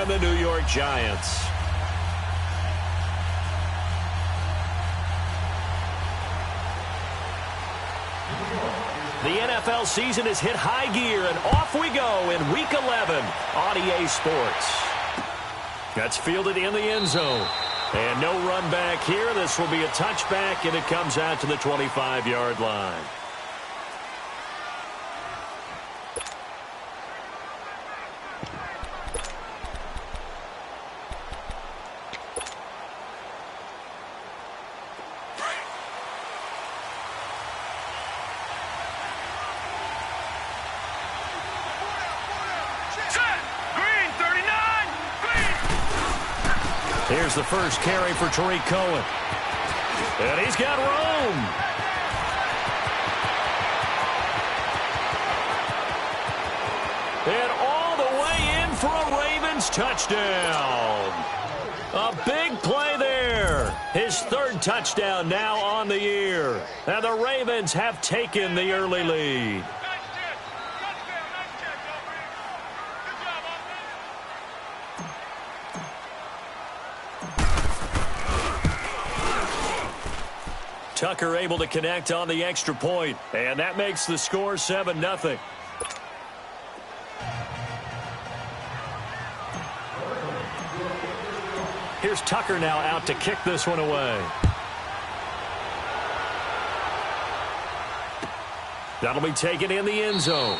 and the New York Giants. The NFL season has hit high gear, and off we go in Week 11 on EA Sports. That's fielded in the end zone. And no run back here. This will be a touchback, and it comes out to the 25-yard line. Here's the first carry for Tariq Cohen. And he's got room. And all the way in for a Ravens touchdown. A big play there. His third touchdown now on the year. And the Ravens have taken the early lead. Tucker able to connect on the extra point, and that makes the score 7-0. Here's Tucker now out to kick this one away. That'll be taken in the end zone.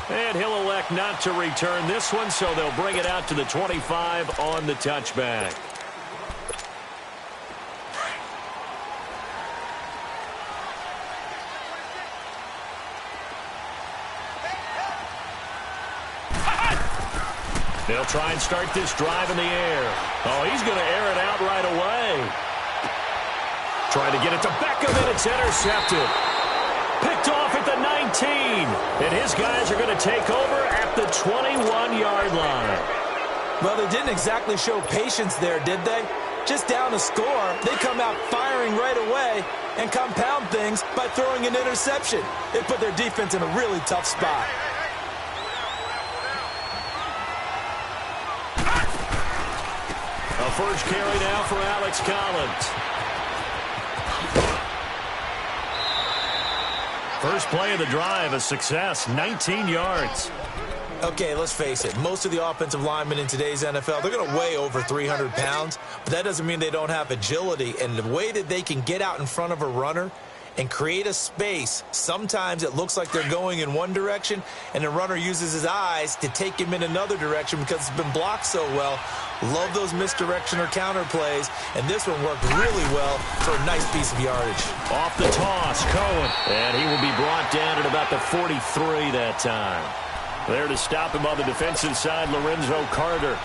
And he'll elect not to return this one, so they'll bring it out to the 25 on the touchback. They'll try and start this drive in the air. Oh, he's going to air it out right away. Trying to get it to Beckham, and it's intercepted. Picked off at the 19. And his guys are going to take over at the 21-yard line. Well, they didn't exactly show patience there, did they? Just down a score, they come out firing right away and compound things by throwing an interception. It put their defense in a really tough spot. A first carry now for Alex Collins. First play of the drive, a success, 19 yards. Okay, let's face it. Most of the offensive linemen in today's NFL, they're going to weigh over 300 pounds, but that doesn't mean they don't have agility. And the way that they can get out in front of a runner and create a space, sometimes it looks like they're going in one direction, and the runner uses his eyes to take him in another direction because it's been blocked so well. Love those misdirection or counter plays, and this one worked really well for a nice piece of yardage. Off the toss, Cohen, and he will be brought down at about the 43 that time. There to stop him on the defensive side, Lorenzo Carter.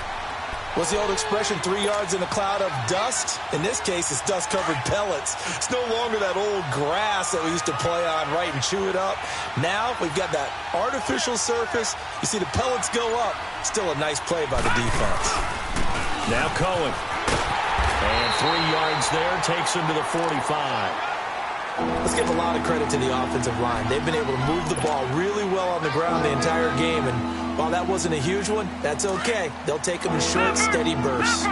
What's the old expression, 3 yards in a cloud of dust? In this case, it's dust-covered pellets. It's no longer that old grass that we used to play on, right, and chew it up. Now we've got that artificial surface. You see the pellets go up. Still a nice play by the defense. Now Cohen. And 3 yards there takes him to the 45. Let's give a lot of credit to the offensive line. They've been able to move the ball really well on the ground the entire game, and while that wasn't a huge one, that's okay. They'll take them in short, steady bursts.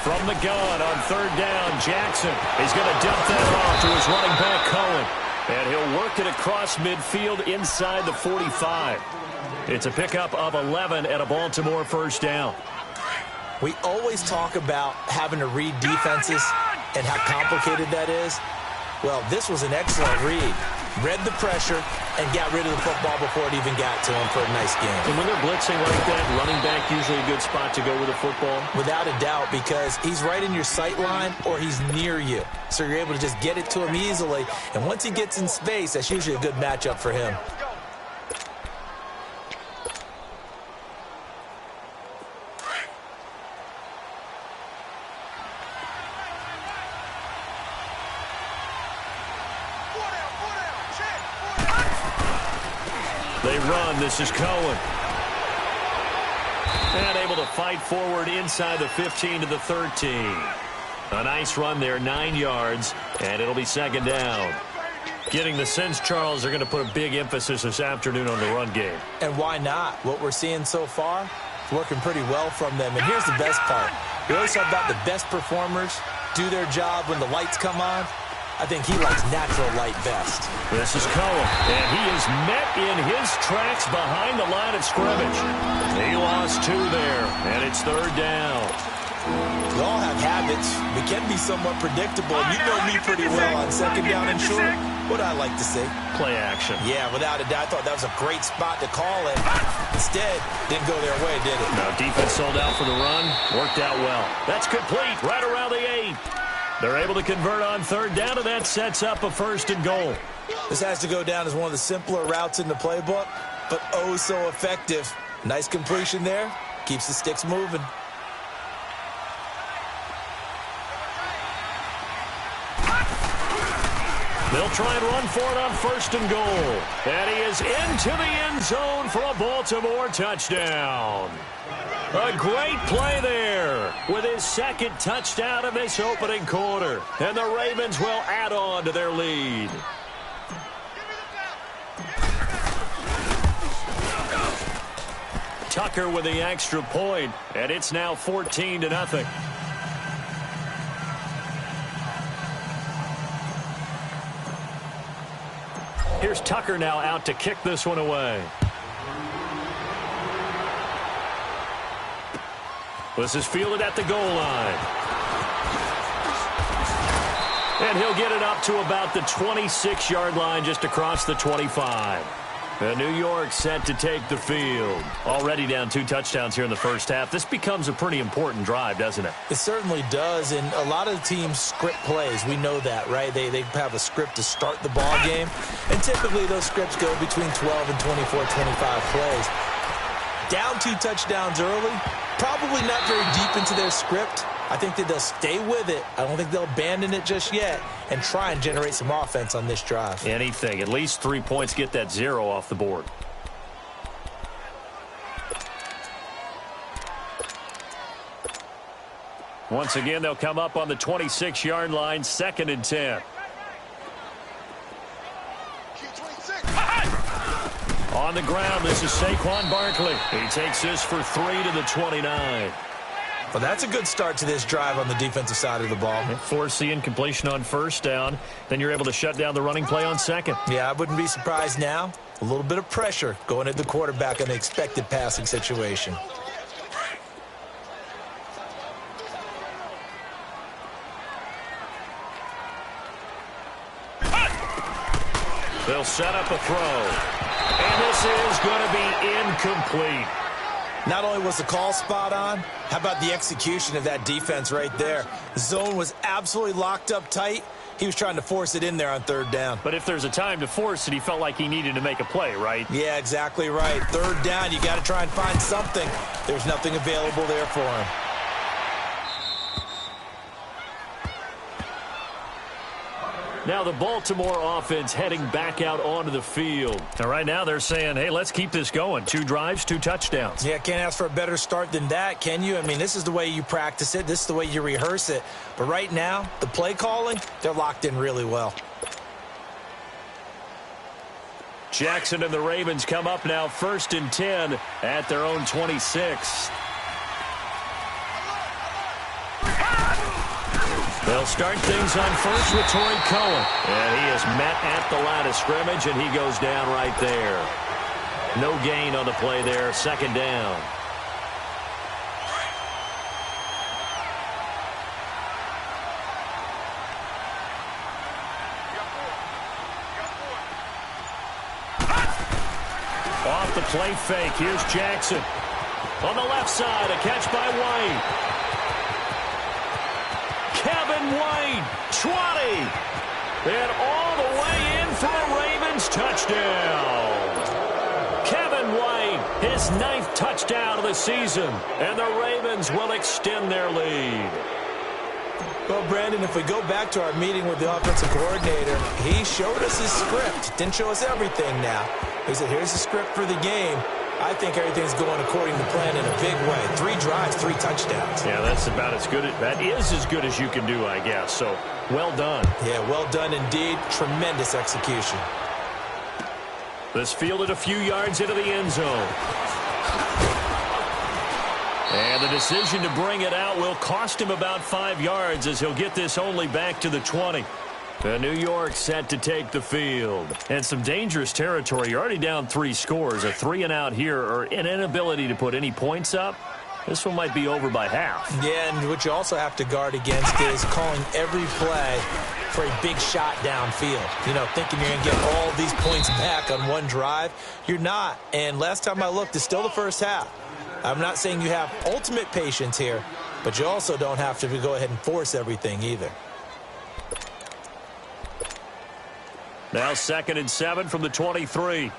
From the gun on third down, Jackson. He's going to dump that off to his running back, Cohen. And he'll work it across midfield inside the 45. It's a pickup of 11 and a Baltimore first down. We always talk about having to read defenses and how complicated that is. Well, this was an excellent read. Read the pressure and got rid of the football before it even got to him for a nice game. And when they're blitzing like that, running back usually a good spot to go with the football? Without a doubt, because he's right in your sight line or he's near you. So you're able to just get it to him easily. And once he gets in space, that's usually a good matchup for him. They run. This is Cohen. And able to fight forward inside the 15 to the 13. A nice run there, 9 yards, and it'll be second down. Getting the sense, Charles, they're going to put a big emphasis this afternoon on the run game. And why not? What we're seeing so far is working pretty well from them. And here's the best part. We always talk about the best performers do their job when the lights come on. I think he likes natural light best. This is Cohen, and he is met in his tracks behind the line of scrimmage. He lost 2 there, and it's 3rd down. We all have habits. We can be somewhat predictable, and you know me pretty well on 2nd down and short. What I like to say? Play action. Yeah, without a doubt. I thought that was a great spot to call it. Instead, didn't go their way, did it? No, defense sold out for the run. Worked out well. That's complete right around the 8. They're able to convert on 3rd down, and that sets up a 1st and goal. This has to go down as one of the simpler routes in the playbook, but oh so effective. Nice completion there. Keeps the sticks moving. They'll try and run for it on 1st and goal. And he is into the end zone for a Baltimore touchdown. A great play there with his 2nd touchdown of this opening quarter. And the Ravens will add on to their lead. Tucker with the extra point, and it's now 14-0. Here's Tucker now out to kick this one away. This is fielded at the goal line. And he'll get it up to about the 26-yard line, just across the 25. And New York set to take the field. Already down 2 touchdowns here in the first half. This becomes a pretty important drive, doesn't it? It certainly does, and a lot of teams script plays. We know that, right? They have a script to start the ball game, and typically those scripts go between 12 and 24, 25 plays. Down 2 touchdowns early, probably not very deep into their script. I think that they'll stay with it. I don't think they'll abandon it just yet and try and generate some offense on this drive. Anything. At least 3 points, get that 0 off the board. Once again, they'll come up on the 26-yard line, 2nd and 10. On the ground, this is Saquon Barkley. He takes this for 3 to the 29. Well, that's a good start to this drive on the defensive side of the ball. Force the incompletion on 1st down. Then you're able to shut down the running play on 2nd. Yeah, I wouldn't be surprised now. A little bit of pressure going at the quarterback in the expected passing situation. They'll set up a throw. And this is going to be incomplete. Not only was the call spot on, how about the execution of that defense right there? The zone was absolutely locked up tight. He was trying to force it in there on 3rd down. But if there's a time to force it, he felt like he needed to make a play, right? Yeah, exactly right. 3rd down, you got to try and find something. There's nothing available there for him. Now the Baltimore offense heading back out onto the field. And right now they're saying, hey, let's keep this going. 2 drives, 2 touchdowns. Yeah, can't ask for a better start than that, can you? I mean, this is the way you practice it. This is the way you rehearse it. But right now, the play calling, they're locked in really well. Jackson and the Ravens come up now 1st and 10 at their own 26. They'll start things on 1st with Torrey Cohen. And he is met at the line of scrimmage, and he goes down right there. No gain on the play there, 2nd down. Off the play fake, here's Jackson. On the left side, a catch by White. Kevin White, 20, and all the way in for a Ravens touchdown. Kevin White, his 9th touchdown of the season, and the Ravens will extend their lead. Well, Brandon, if we go back to our meeting with the offensive coordinator, he showed us his script. Didn't show us everything now. He said, here's the script for the game. I think everything's going according to plan in a big way. 3 drives, 3 touchdowns. Yeah, that's about as good. That is as good as you can do, I guess. So, well done. Yeah, well done indeed. Tremendous execution. This fielded a few yards into the end zone. And the decision to bring it out will cost him about 5 yards as he'll get this only back to the 20. New York set to take the field. And some dangerous territory. You're already down 3 scores. A 3-and-out here or an inability to put any points up. This one might be over by half. Yeah, and what you also have to guard against is calling every play for a big shot downfield. You know, thinking you're going to get all these points back on one drive. You're not. And last time I looked, it's still the first half. I'm not saying you have ultimate patience here, but you also don't have to go ahead and force everything either. Now 2nd and 7 from the 23.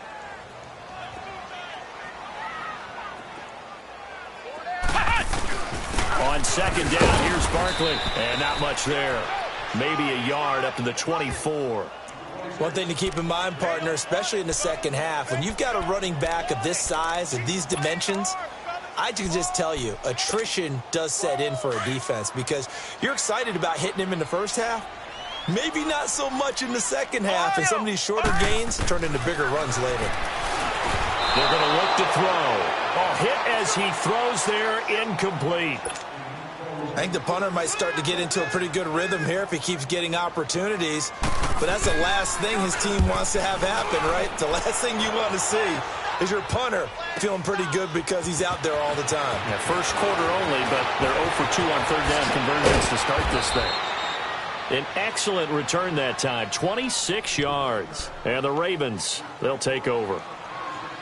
On 2nd down, here's Barkley. And not much there. Maybe a yard up to the 24. One thing to keep in mind, partner, especially in the second half, when you've got a running back of this size and these dimensions, I can just tell you, attrition does set in for a defense because you're excited about hitting him in the first half. Maybe not so much in the second half, and some of these shorter gains turn into bigger runs later. They're going to look to throw. A hit as he throws there, incomplete. I think the punter might start to get into a pretty good rhythm here if he keeps getting opportunities. But that's the last thing his team wants to have happen, right? The last thing you want to see is your punter feeling pretty good because he's out there all the time. Yeah, first quarter only, but they're 0 for 2 on 3rd down conversions to start this thing. An excellent return that time, 26 yards. And the Ravens, they'll take over.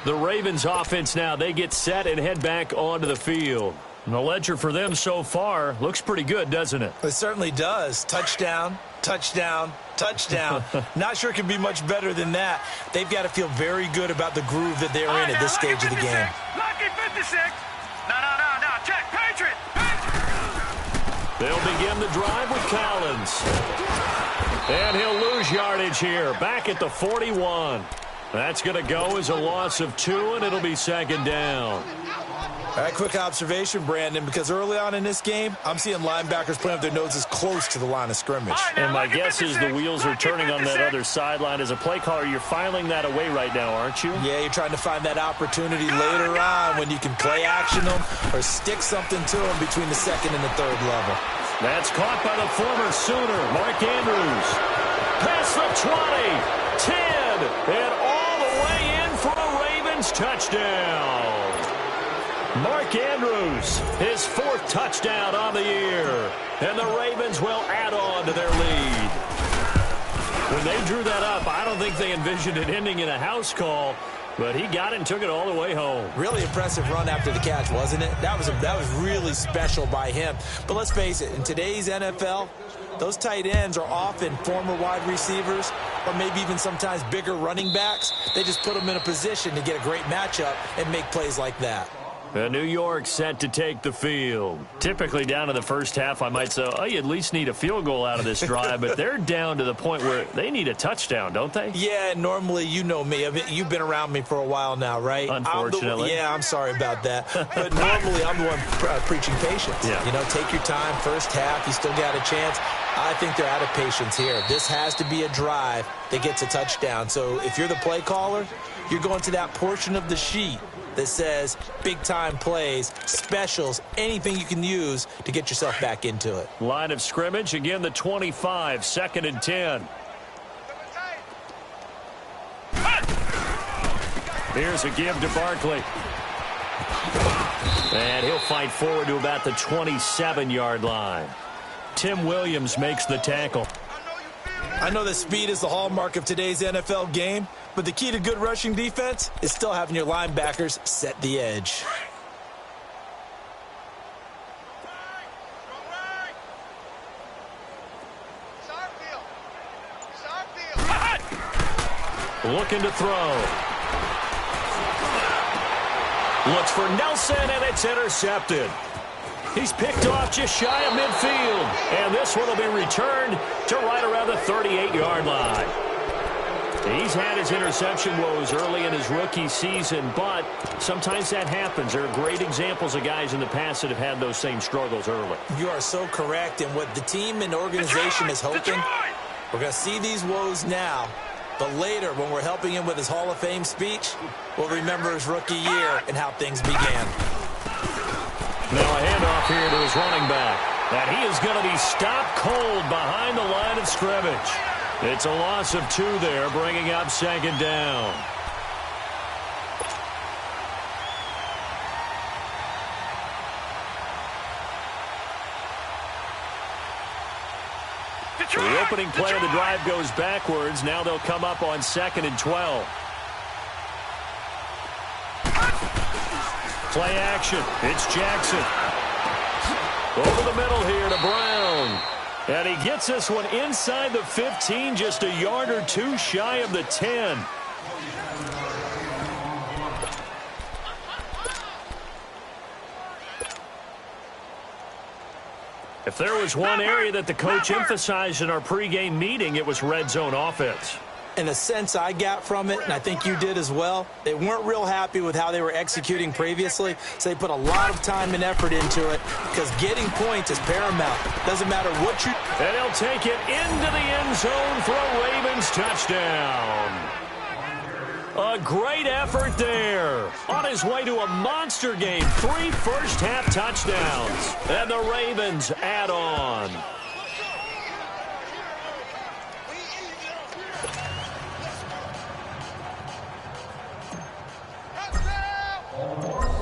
The Ravens offense now, they get set and head back onto the field. And the ledger for them so far looks pretty good, doesn't it? It certainly does. Touchdown, touchdown, touchdown. Not sure it can be much better than that. They've got to feel very good about the groove that they're in at this stage of the game. Lucky 56. No. Check. Patriot. They'll begin the drive with Collins. And he'll lose yardage here. Back at the 41. That's going to go as a loss of 2, and it'll be 2nd down. All right, quick observation, Brandon, because early on in this game, I'm seeing linebackers playing with their noses close to the line of scrimmage. And my guess is the wheels are turning on that other sideline. As a play caller, you're filing that away right now, aren't you? Yeah, you're trying to find that opportunity later on when you can play action them or stick something to them between the 2nd and the 3rd level. That's caught by the former Sooner, Mark Andrews. Past the 20, 10, and all the way in for a Ravens touchdown. Mark Andrews, his 4th touchdown on the year. And the Ravens will add on to their lead. When they drew that up, I don't think they envisioned it ending in a house call, but he got it and took it all the way home. Really impressive run after the catch, wasn't it? That was really special by him. But let's face it, in today's NFL, those tight ends are often former wide receivers or maybe even sometimes bigger running backs. They just put them in a position to get a great matchup and make plays like that. New York set to take the field. Typically down in the first half, I might say, oh, you at least need a field goal out of this drive, but they're down to the point where they need a touchdown, don't they? Yeah, normally, you know me. I mean, you've been around me for a while now, right? Unfortunately. I'm sorry about that. But normally, I'm the one preaching patience. Yeah. You know, take your time. First half, you still got a chance. I think they're out of patience here. This has to be a drive that gets a touchdown. So if you're the play caller, you're going to that portion of the sheet that says big-time plays, specials, anything you can use to get yourself back into it. Line of scrimmage, again, the 25, 2nd and 10. Here's a give to Barkley. And he'll fight forward to about the 27-yard line. Tim Williams makes the tackle. I know that speed is the hallmark of today's NFL game, but the key to good rushing defense is still having your linebackers set the edge. Looking to throw. Looks for Nelson, and it's intercepted. He's picked off just shy of midfield. And this one will be returned to right around the 38-yard line. He's had his interception woes early in his rookie season, but sometimes that happens. There are great examples of guys in the past that have had those same struggles early. You are so correct. And what the team and organization is hoping, we're going to see these woes now, but later when we're helping him with his Hall of Fame speech, we'll remember his rookie year and how things began. Now a handoff here to his running back. And he is going to be stopped cold behind the line of scrimmage. It's a loss of 2 there, bringing up second down. The opening play of the drive goes backwards. Now they'll come up on 2nd and 12. Play action. It's Jackson. Over the middle here to Brown. And he gets this one inside the 15, just a yard or 2 shy of the 10. If there was one area that the coach emphasized in our pregame meeting, it was red zone offense. In a sense I got from it, and I think you did as well, they weren't real happy with how they were executing previously, so they put a lot of time and effort into it because getting points is paramount. Doesn't matter what you... And he'll take it into the end zone for a Ravens touchdown. A great effort there. On his way to a monster game, 3 first-half touchdowns. And the Ravens add on.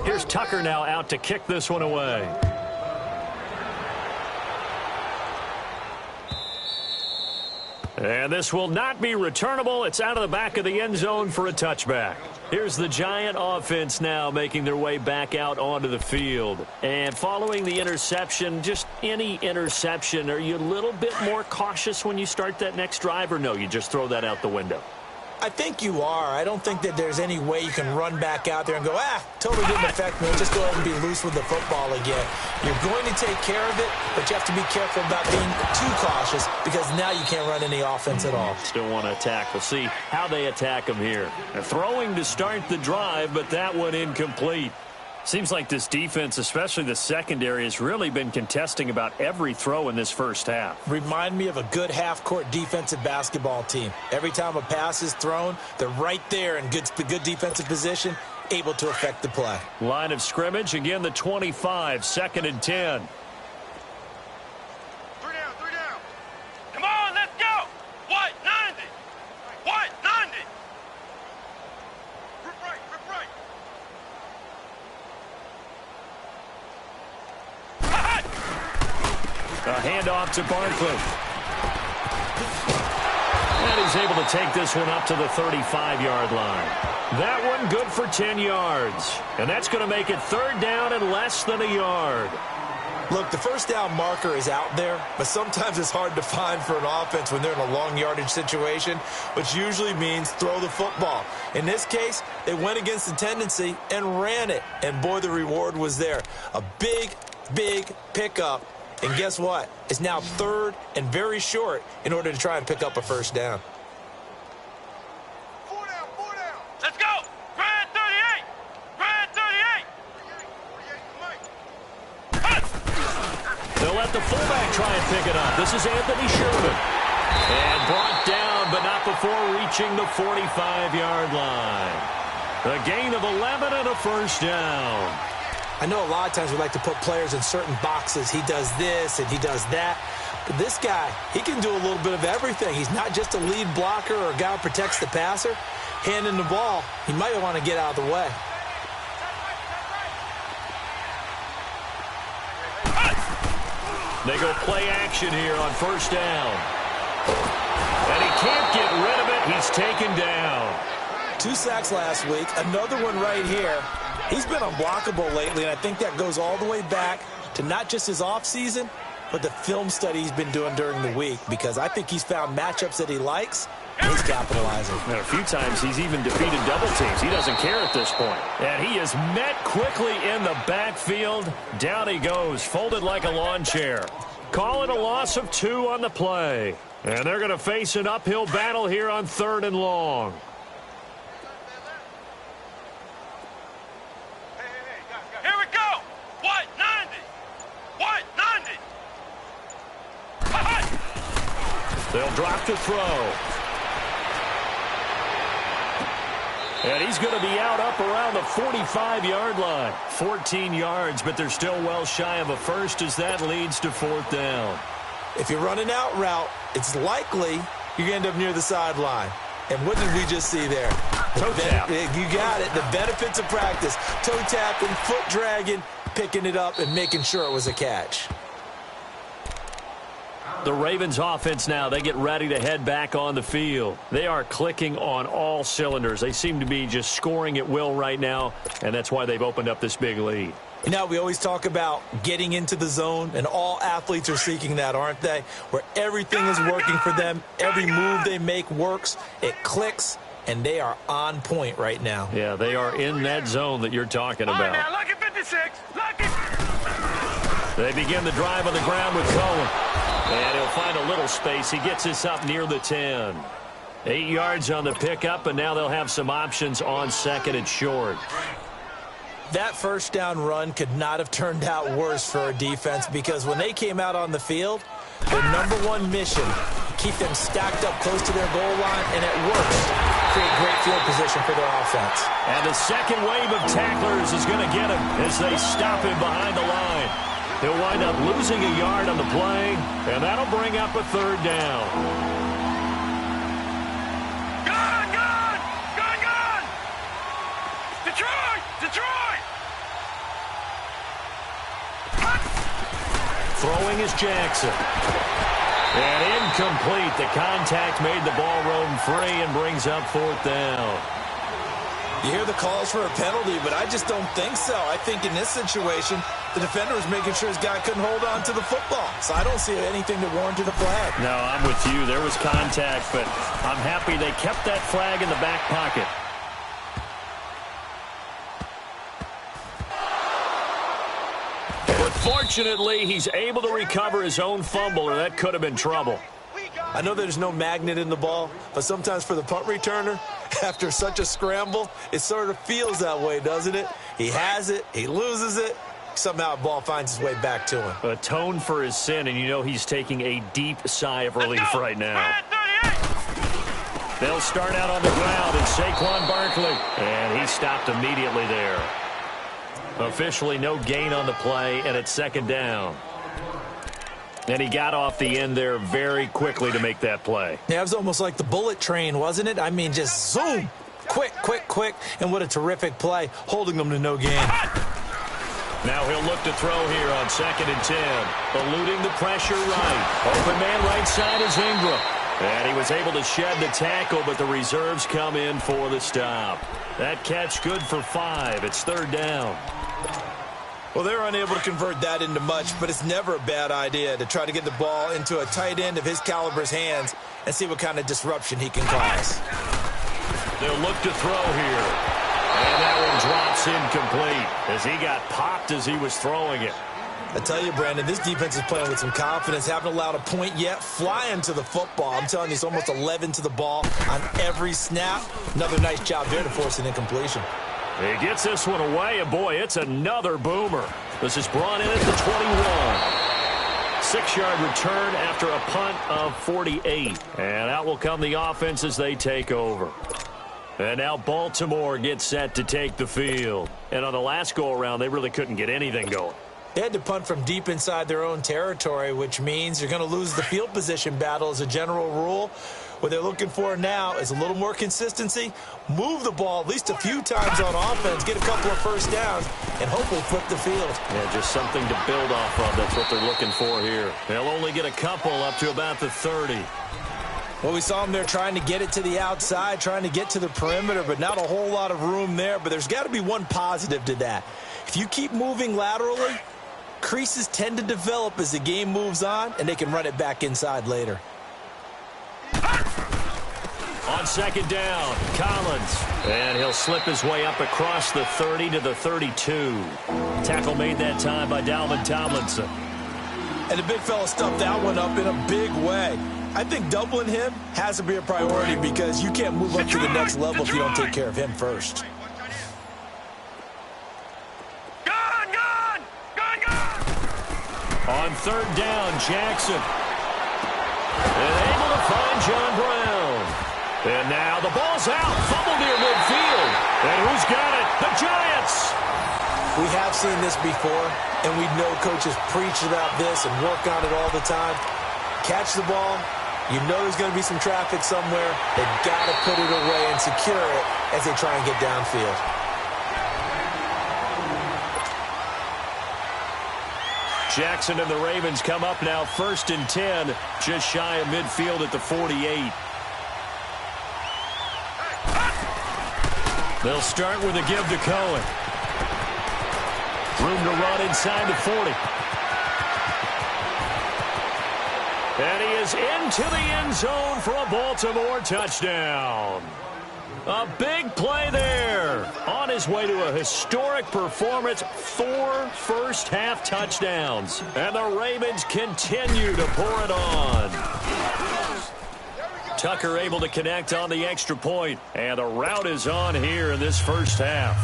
Here's Tucker now out to kick this one away. And this will not be returnable. It's out of the back of the end zone for a touchback. Here's the Giant offense now making their way back out onto the field. And following the interception, just any interception, are you a little bit more cautious when you start that next drive, or no, you just throw that out the window? I think you are. I don't think that there's any way you can run back out there and go, totally didn't affect me. Just go ahead and be loose with the football again. You're going to take care of it, but you have to be careful about being too cautious because now you can't run any offense at all. Still want to attack. We'll see how they attack him here. They're throwing to start the drive, but that one incomplete. Seems like this defense, especially the secondary, has really been contesting about every throw in this first half. Remind me of a good half-court defensive basketball team. Every time a pass is thrown, they're right there in good defensive position, able to affect the play. Line of scrimmage, again the 25, 2nd and 10. 3 down. Come on, let's go. What? 90. What? 90. Rip right. A handoff to Barkley. And he's able to take this one up to the 35-yard line. That one good for 10 yards. And that's going to make it 3rd down and less than a yard. Look, the first down marker is out there, but sometimes it's hard to find for an offense when they're in a long yardage situation, which usually means throw the football. In this case, they went against the tendency and ran it. And boy, the reward was there. A big pickup. And guess what? It's now 3rd and very short in order to try and pick up a first down. 4 down. Let's go. Grand 38. Grand 38. They'll let the fullback try and pick it up. This is Anthony Sherman. And brought down, but not before reaching the 45-yard line. A gain of 11 and a first down. I know a lot of times we like to put players in certain boxes. He does this and he does that. But this guy, he can do a little bit of everything. He's not just a lead blocker or a guy who protects the passer. Handing the ball, he might want to get out of the way. They go play action here on first down. And he can't get rid of it. He's taken down. 2 sacks last week. Another one right here. He's been unblockable lately, and I think that goes all the way back to not just his offseason, but the film study he's been doing during the week, because I think he's found matchups that he likes, and he's capitalizing. And a few times he's even defeated double teams. He doesn't care at this point. And he is met quickly in the backfield. Down he goes, folded like a lawn chair. Call it a loss of 2 on the play. And they're going to face an uphill battle here on 3rd and long. Here we go. What? 90. What? 90. They'll drop to throw. And he's going to be out up around the 45-yard line. 14 yards, but they're still well shy of a first as that leads to 4th down. If you're running out route, it's likely you're going to end up near the sideline. And what did we just see there? Toe tap. You got it. The benefits of practice. Toe tapping, foot dragging, picking it up, and making sure it was a catch. The Ravens offense now, they get ready to head back on the field. They are clicking on all cylinders. They seem to be just scoring at will right now, and that's why they've opened up this big lead. You know, we always talk about getting into the zone, and all athletes are seeking that, aren't they? Where everything is working for them, every move they make works, it clicks, and they are on point right now. Yeah, they are in that zone that you're talking All right, about. now, lucky 56. Lucky. They begin the drive on the ground with Cohen. And he'll find a little space. He gets this up near the 10. 8 yards on the pickup, and now they'll have some options on 2nd and short. That first down run could not have turned out worse for a defense, because when they came out on the field, their number one mission, keep them stacked up close to their goal line, and at worst, create great field position for their offense. And the second wave of tacklers is going to get him as they stop him behind the line. He'll wind up losing a yard on the play, and that'll bring up a 3rd down. Gun! Gun! Gun! Gun! Detroit! Detroit! Throwing is Jackson. And incomplete. The contact made the ball roam free and brings up 4th down. You hear the calls for a penalty, but I just don't think so. I think in this situation, the defender was making sure his guy couldn't hold on to the football. So I don't see anything that warranted a flag. No, I'm with you. There was contact, but I'm happy they kept that flag in the back pocket. But fortunately, he's able to recover his own fumble, or that could have been trouble. I know there's no magnet in the ball, but sometimes for the punt returner, after such a scramble, it sort of feels that way, doesn't it? He has it, he loses it, somehow the ball finds its way back to him. Atone for his sin, and you know he's taking a deep sigh of relief right now. They'll start out on the ground, and Saquon Barkley, and he stopped immediately there. Officially no gain on the play, and it's 2nd down. And he got off the end there very quickly to make that play. Yeah, it was almost like the bullet train, wasn't it? I mean, just zoom, quick, quick, quick, and what a terrific play, holding them to no gain. Now he'll look to throw here on 2nd and 10, eluding the pressure right. Open man right side is Ingram. And he was able to shed the tackle, but the reserves come in for the stop. That catch good for 5. It's 3rd down. Well, they're unable to convert that into much, but it's never a bad idea to try to get the ball into a tight end of his caliber's hands and see what kind of disruption he can cause. They'll look to throw here. And that one drops incomplete as he got popped as he was throwing it. I tell you, Brandon, this defense is playing with some confidence. Haven't allowed a point yet. Flying to the football. I'm telling you, it's almost 11 to the ball on every snap. Another nice job there to force an incompletion. He gets this one away, and boy, it's another boomer. This is brought in at the 21. 6-yard return after a punt of 48. And out will come the offense as they take over. And now Baltimore gets set to take the field. And on the last go-around, they really couldn't get anything going. They had to punt from deep inside their own territory, which means you're going to lose the field position battle as a general rule. What they're looking for now is a little more consistency, move the ball at least a few times on offense, get a couple of first downs, and hopefully flip the field. Yeah, just something to build off of. That's what they're looking for here. They'll only get a couple up to about the 30. Well, we saw them there trying to get it to the outside, trying to get to the perimeter, but not a whole lot of room there. But there's got to be one positive to that. If you keep moving laterally, creases tend to develop as the game moves on, and they can run it back inside later. On 2nd down, Collins. And he'll slip his way up across the 30 to the 32. Tackle made that time by Dalvin Tomlinson. And the big fella stuffed that one up in a big way. I think doubling him has to be a priority because you can't move up to the next level if you don't take care of him first. On third down, Jackson. And able to find John Brown. And now the ball's out. Fumble near midfield. And who's got it? The Giants. We have seen this before, and we know coaches preach about this and work on it all the time. Catch the ball. You know there's going to be some traffic somewhere. They've got to put it away and secure it as they try and get downfield. Jackson and the Ravens come up now 1st and 10, just shy of midfield at the 48. They'll start with a give to Cohen. Room to run inside the 40. And he is into the end zone for a Baltimore touchdown. A big play there. On his way to a historic performance, 4 first-half touchdowns. And the Ravens continue to pour it on. Tucker able to connect on the extra point. And the route is on here in this first half.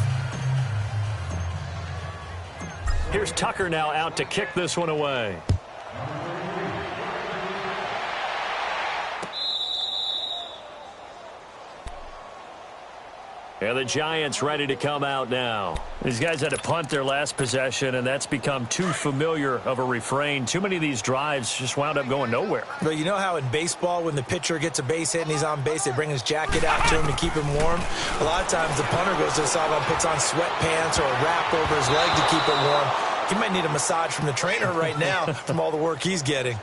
Here's Tucker now out to kick this one away. And the Giants ready to come out now. These guys had to punt their last possession, and that's become too familiar of a refrain. Too many of these drives just wound up going nowhere. But you know how in baseball, when the pitcher gets a base hit and he's on base, they bring his jacket out to him to keep him warm? A lot of times the punter goes to the sideline, puts on sweatpants or a wrap over his leg to keep it warm. He might need a massage from the trainer right now from all the work he's getting.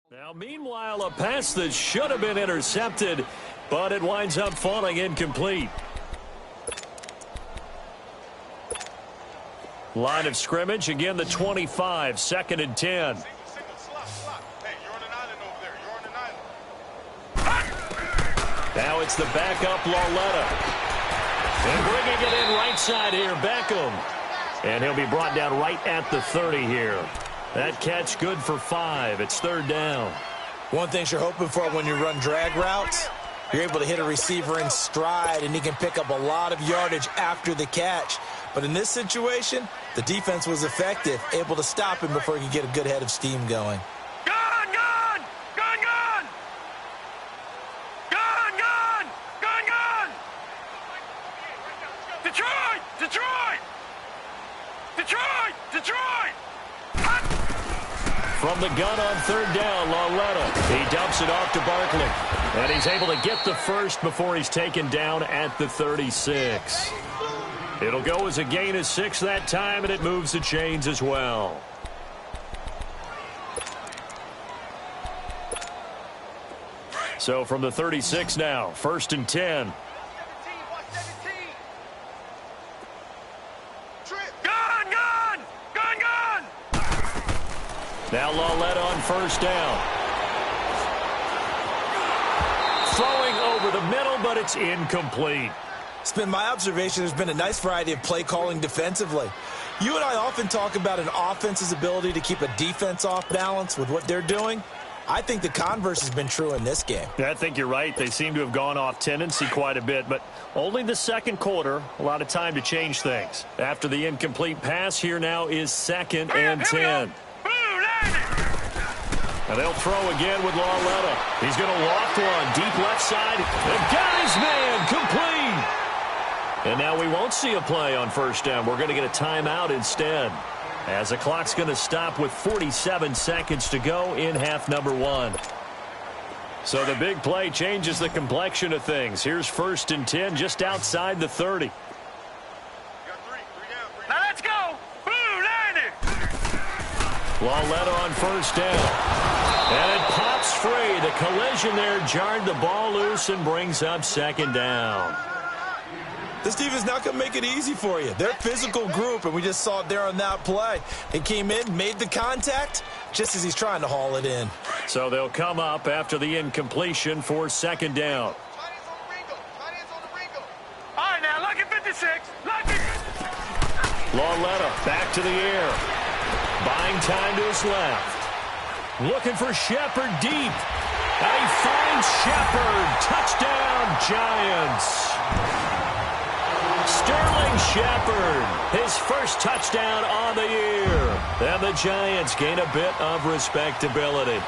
Now, meanwhile, a pass that should have been intercepted, but it winds up falling incomplete. Line of scrimmage, again the 25, 2nd and 10. Now it's the backup Lauletta. And bringing it in right side here, Beckham. And he'll be brought down right at the 30 here. That catch good for 5. It's 3rd down. One thing you're hoping for when you run drag routes, you're able to hit a receiver in stride, and he can pick up a lot of yardage after the catch. But in this situation, the defense was effective, able to stop him before he could get a good head of steam going. Gun, gun! Gun, gun! Gun, gun! Gun, gun! Detroit! Detroit! Detroit! Detroit! From the gun on 3rd down, Lauletta. He dumps it off to Barkley. And he's able to get the first before he's taken down at the 36. It'll go as a gain of 6 that time, and it moves the chains as well. So from the 36 now, 1st and 10. Now Lauletta on 1st down. Throwing over the middle, but it's incomplete. It's been my observation there's been a nice variety of play calling defensively. You and I often talk about an offense's ability to keep a defense off balance with what they're doing. I think the converse has been true in this game. I think you're right. They seem to have gone off tendency quite a bit, but only the 2nd quarter, a lot of time to change things. After the incomplete pass, here now is 2nd and 10. And they'll throw again with Lauletta. He's going to loft one deep left side. And got his man complete. And now we won't see a play on 1st down. We're going to get a timeout instead, as the clock's going to stop with 47 seconds to go in half number 1. So the big play changes the complexion of things. Here's 1st and 10 just outside the 30. Now let's go. Blue 90. Lauletta on 1st down. And it pops free. The collision there jarred the ball loose and brings up 2nd down. This defense not going to make it easy for you. They're a physical group, and we just saw it there on that play. They came in, made the contact, just as he's trying to haul it in. So they'll come up after the incompletion for second down. All right, now, lucky 56. Lucky. Lauletta back to the air. Buying time to his left. Looking for Shepard deep. And he finds Shepard. Touchdown, Giants. Sterling Shepard, his first touchdown on the year. And the Giants gain a bit of respectability.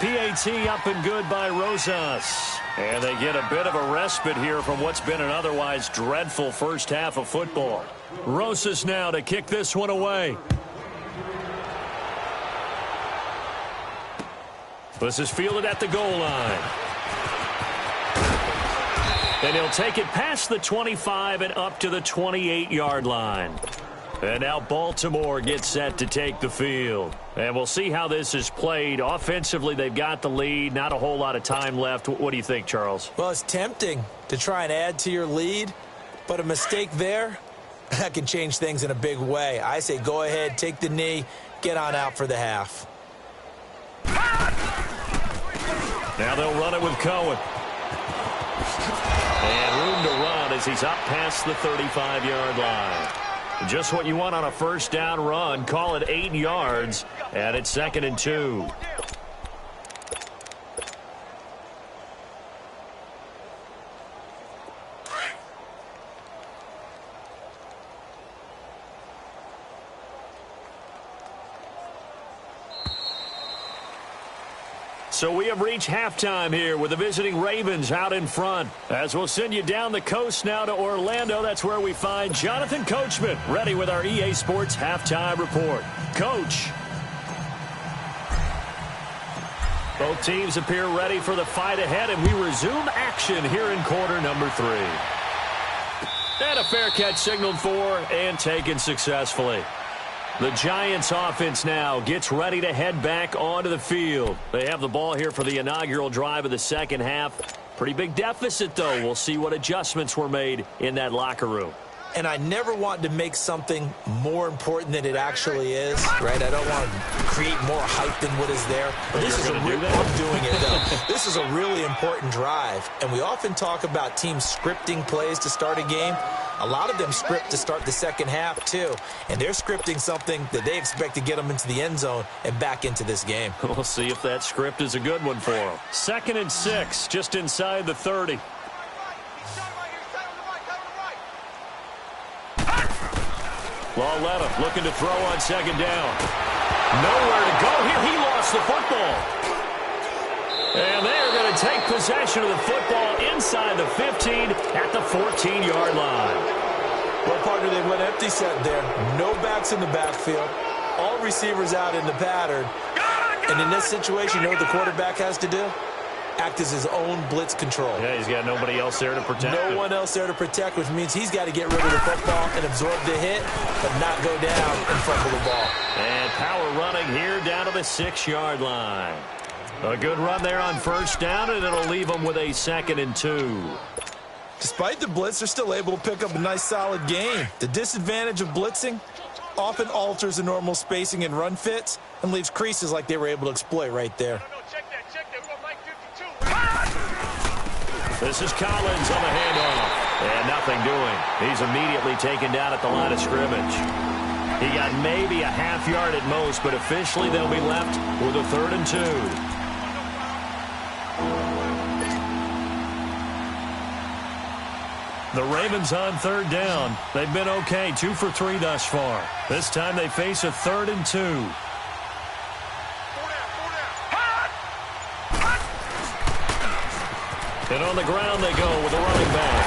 PAT up and good by Rosas. And they get a bit of a respite here from what's been an otherwise dreadful first half of football. Rosas now to kick this one away. This is fielded at the goal line. And he'll take it past the 25 and up to the 28-yard line. And now Baltimore gets set to take the field. And we'll see how this is played. Offensively, they've got the lead. Not a whole lot of time left. What do you think, Charles? Well, it's tempting to try and add to your lead, but a mistake there, that can change things in a big way. I say go ahead, take the knee, get on out for the half. Now they'll run it with Cohen. And room to run as he's up past the 35-yard line. Just what you want on a first down run. Call it 8 yards, and it's 2nd and 2. So we have reached halftime here with the visiting Ravens out in front. As we'll send you down the coast now to Orlando, that's where we find Jonathan Coachman ready with our EA Sports halftime report. Coach. Both teams appear ready for the fight ahead, and we resume action here in quarter number 3. And a fair catch signaled for and taken successfully. The Giants offense now gets ready to head back onto the field. They have the ball here for the inaugural drive of the second half. Pretty big deficit, though. We'll see what adjustments were made in that locker room. And I never want to make something more important than it actually is, right? I don't want to create more hype than what is there. But this is I'm doing it, though. This is a really important drive. And we often talk about teams scripting plays to start a game. A lot of them script to start the second half, too. And they're scripting something that they expect to get them into the end zone and back into this game. We'll see if that script is a good one for them. 2nd and 6, just inside the 30. Lauletta looking to throw on second down. Nowhere to go here. He lost the football. And they are going to take possession of the football inside the 15 at the 14-yard line. Well, partner, they went empty set there. No backs in the backfield. All receivers out in the pattern. And in this situation, you know what the quarterback has to do? Act as his own blitz control. Yeah, he's got nobody else there to protect him. No one else there to protect, which means he's got to get rid of the football and absorb the hit, but not go down and fumble the ball. And power running here down to the 6-yard line. A good run there on first down, and it'll leave them with a 2nd and 2. Despite the blitz, they're still able to pick up a nice, solid gain. The disadvantage of blitzing often alters the normal spacing and run fits and leaves creases like they were able to exploit right there. This is Collins on the handoff. And nothing doing. He's immediately taken down at the line of scrimmage. He got maybe a half yard at most, but officially they'll be left with a 3rd and 2. The Ravens on 3rd down. They've been okay, 2 for 3 thus far. This time they face a 3rd and 2. And on the ground they go with a running back.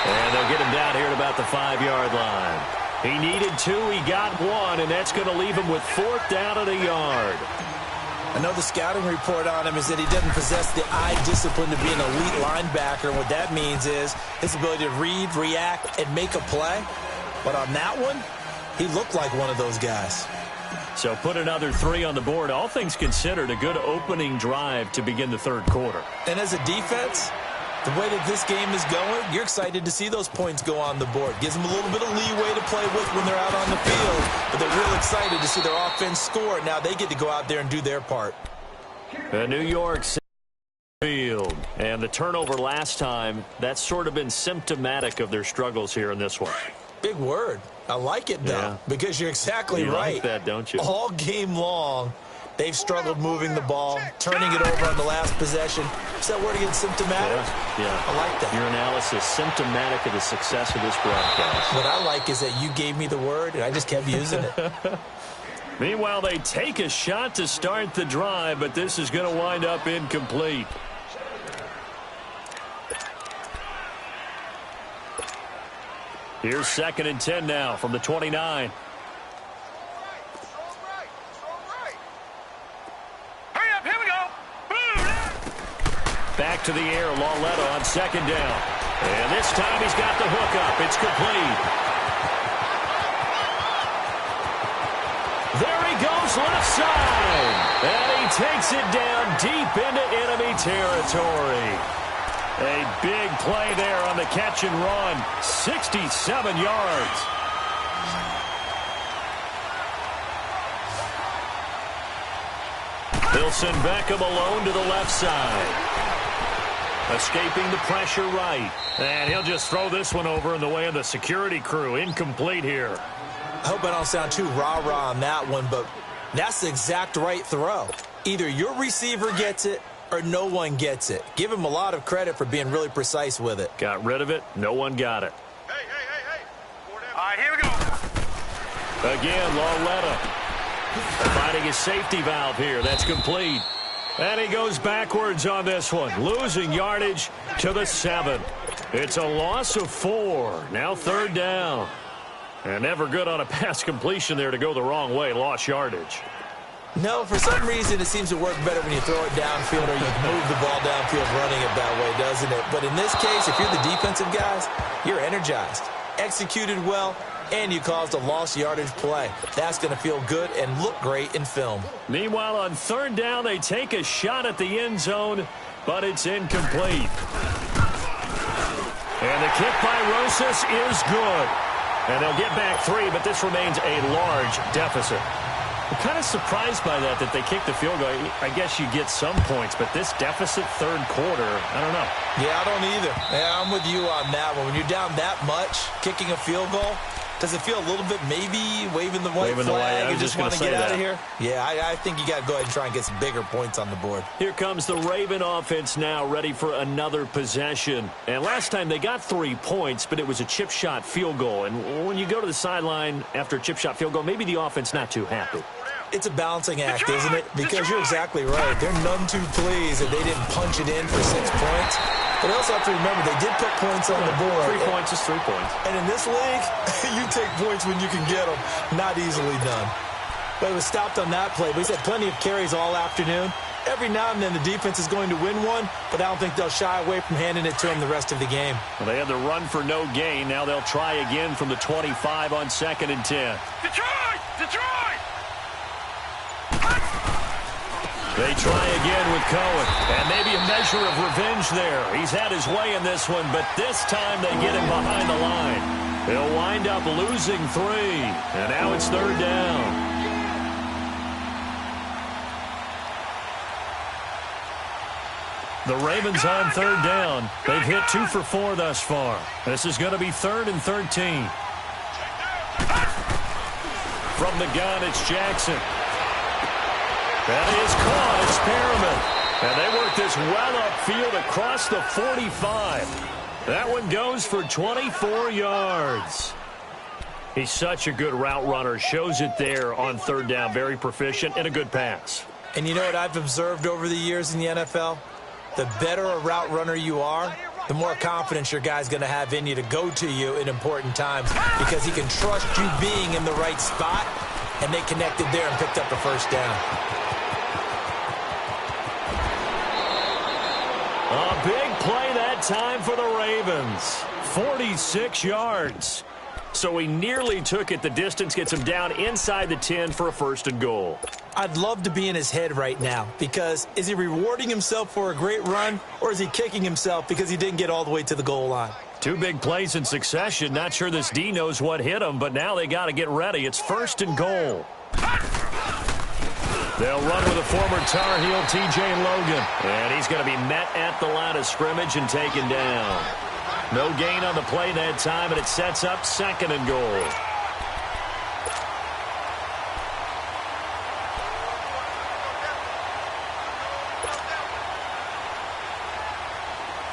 And they'll get him down here at about the 5-yard line. He needed 2, he got 1, and that's going to leave him with 4th down at a yard. I know the scouting report on him is that he doesn't possess the eye discipline to be an elite linebacker. And what that means is his ability to read, react, and make a play. But on that one, he looked like one of those guys. So put another 3 on the board. All things considered, a good opening drive to begin the 3rd quarter. And as a defense, The way that this game is going, you're excited to see those points go on the board. Gives them a little bit of leeway to play with when they're out on the field, but they're real excited to see their offense score. Now they get to go out there and do their part. New York field, and the turnover last time, that's sort of been symptomatic of their struggles here in this one. Big word. I like it, though, because you're exactly right. Like that, don't you? All game long, they've struggled moving the ball, turning it over on the last possession. Is that word again, symptomatic? Yeah. I like that. Your analysis, symptomatic of the success of this broadcast. What I like is that you gave me the word, and I just kept using it. Meanwhile, they take a shot to start the drive, but this is going to wind up incomplete. Here's 2nd and 10 now from the 29. Back to the air, Lauletta on 2nd down. And this time he's got the hook up. It's complete. There he goes, left side. And he takes it down deep into enemy territory. A big play there on the catch and run. 67 yards. They'll send Beckham alone to the left side. Escaping the pressure right. And he'll just throw this one over in the way of the security crew. Incomplete here. I hope I don't sound too rah-rah on that one, but that's the exact right throw. Either your receiver gets it or no one gets it. Give him a lot of credit for being really precise with it. Got rid of it. No one got it. Hey. All right, here we go. Again, Lauletta finding his safety valve here. That's complete. And he goes backwards on this one, losing yardage to the 7. It's a loss of 4. Now 3rd down. And never good on a pass completion there to go the wrong way. Lost yardage. No, for some reason it seems to work better when you throw it downfield or you move the ball downfield running it that way, doesn't it? But in this case, if you're the defensive guys, you're energized, executed well, and you caused a lost yardage play. That's going to feel good and look great in film. Meanwhile, on 3rd down, they take a shot at the end zone, but it's incomplete. And the kick by Rosas is good. And they'll get back 3, but this remains a large deficit. I'm kind of surprised by that they kicked the field goal. I guess you get some points, but this deficit 3rd quarter, I don't know. Yeah, I don't either. Yeah, I'm with you on that one. When you're down that much, kicking a field goal, does it feel a little bit maybe waving the white flag and just want to get out of here? Yeah, I think you got to go ahead and try and get some bigger points on the board. Here comes the Raven offense now, ready for another possession. And last time they got 3 points, but it was a chip shot field goal. And when you go to the sideline after a chip shot field goal, maybe the offense not too happy. It's a balancing act, isn't it? Because you're exactly right. They're none too pleased that they didn't punch it in for 6 points. But they also have to remember they did put points on the board. 3 points is 3 points. And in this league, you take points when you can get them. Not easily done. But it was stopped on that play. But he's had plenty of carries all afternoon. Every now and then the defense is going to win one, but I don't think they'll shy away from handing it to him the rest of the game. Well, they had the run for no gain. Now they'll try again from the 25 on 2nd and 10. Detroit! They try again with Cohen, and maybe a measure of revenge there. He's had his way in this one, but this time they get him behind the line. They'll wind up losing 3, and now it's 3rd down. The Ravens on 3rd down. They've hit 2 for 4 thus far. This is going to be 3rd and 13. From the gun, it's Jackson. That is caught. It's Perriman. And they work this well upfield across the 45. That one goes for 24 yards. He's such a good route runner. Shows it there on 3rd down. Very proficient and a good pass. And you know what I've observed over the years in the NFL? The better a route runner you are, the more confidence your guy's going to have in you to go to you in important times because he can trust you being in the right spot, and they connected there and picked up a 1st down. A big play that time for the Ravens. 46 yards. So he nearly took it. The distance gets him down inside the 10 for a 1st and goal. I'd love to be in his head right now because is he rewarding himself for a great run or is he kicking himself because he didn't get all the way to the goal line? 2 big plays in succession. Not sure this D knows what hit him, but now they got to get ready. It's 1st and goal. They'll run with a former Tar Heel, T.J. Logan. And he's going to be met at the line of scrimmage and taken down. No gain on the play that time, and it sets up 2nd and goal.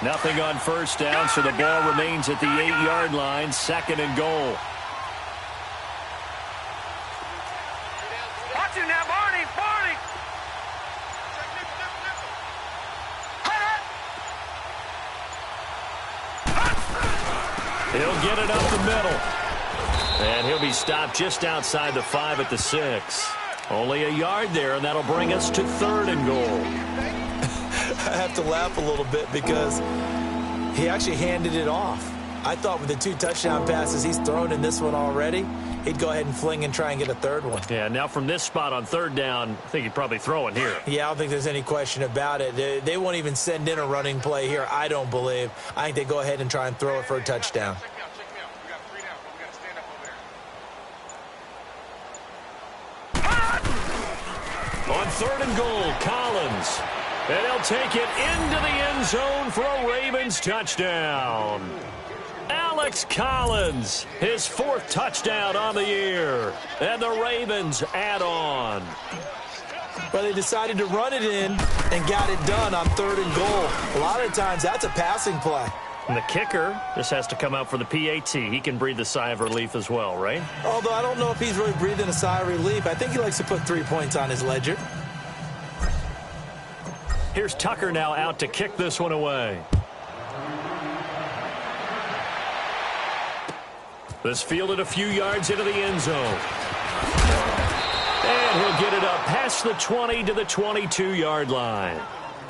Nothing on 1st down, so the ball remains at the 8-yard line. 2nd and goal. Watch it now, Barney! Barney! He'll get it up the middle. And he'll be stopped just outside the 5 at the 6. Only a yard there, and that'll bring us to 3rd and goal. I have to laugh a little bit because he actually handed it off. I thought with the 2 touchdown passes he's thrown in this one already, he'd go ahead and fling and try and get a 3rd one. Yeah, now from this spot on 3rd down, I think he'd probably throw it here. Yeah, I don't think there's any question about it. They won't even send in a running play here, I don't believe. I think they go ahead and try and throw it for a touchdown. On 3rd and goal, Collins. And he'll take it into the end zone for a Ravens touchdown. Alex Collins, his 4th touchdown on the year. And the Ravens add on. But they decided to run it in and got it done on 3rd and goal. A lot of times that's a passing play. And the kicker just has to come out for the PAT. He can breathe a sigh of relief as well, right? Although I don't know if he's really breathing a sigh of relief. I think he likes to put 3 points on his ledger. Here's Tucker now out to kick this one away. This fielded a few yards into the end zone. And he'll get it up past the 20 to the 22-yard line.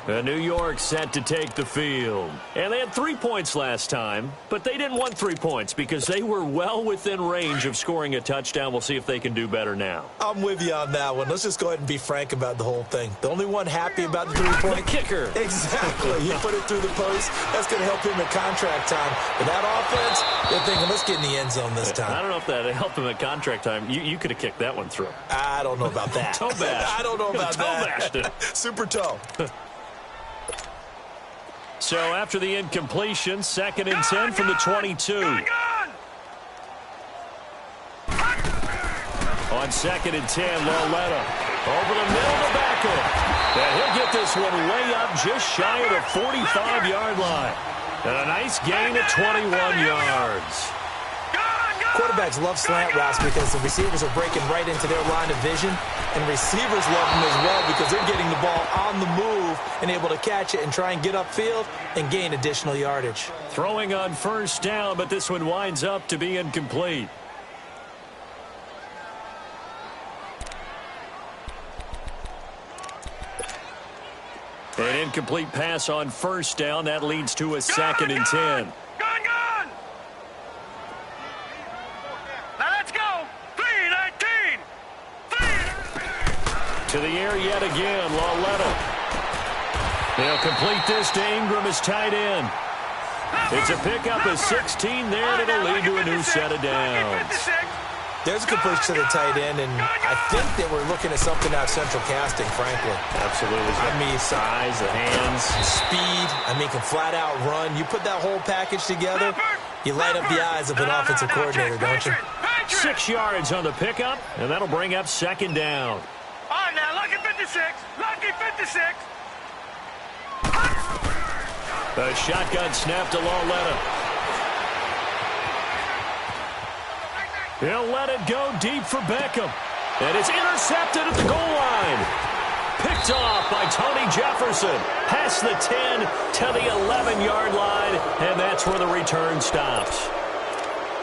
New York set to take the field. And they had 3 points last time, but they didn't want 3 points because they were well within range of scoring a touchdown. We'll see if they can do better now. I'm with you on that one. Let's just go ahead and be frank about the whole thing. The only one happy about the 3-point. The kicker. Exactly. You put it through the post. That's going to help him at contract time. But that offense, they're thinking, let's get in the end zone this time. I don't know if that helped him at contract time. You could have kicked that one through. I don't know about that. Toe bash. I don't know about that. Toe bashed it. Super toe. So after the incompletion, 2nd and 10 from the 22. On 2nd and 10, Loletta over the middle to Beckham. And he'll get this one way up just shy of the 45-yard line. And a nice gain of 21 yards. Quarterbacks love slant routes because the receivers are breaking right into their line of vision, and receivers love them as well because they're getting the ball on the move and able to catch it and try and get upfield and gain additional yardage. Throwing on 1st down, but this one winds up to be incomplete. An incomplete pass on 1st down. That leads to a 2nd and 10. To the air yet again, Loletta. They'll complete this to Ingram as tight end. It's a pickup of 16 there, and it'll lead to a new set of downs. There's a completion to the tight end, and I think that we're looking at something out of central casting, frankly. Absolutely. I mean, size, the hands. Speed. I mean, can flat out run. You put that whole package together, you light up the eyes of an offensive coordinator, don't you? 6 yards on the pickup, and that'll bring up 2nd down. All right, now, lucky 56. Lucky 56. A shotgun snap to Loletta. He'll let it go deep for Beckham. And it's intercepted at the goal line. Picked off by Tony Jefferson. Past the 10 to the 11-yard line. And that's where the return stops.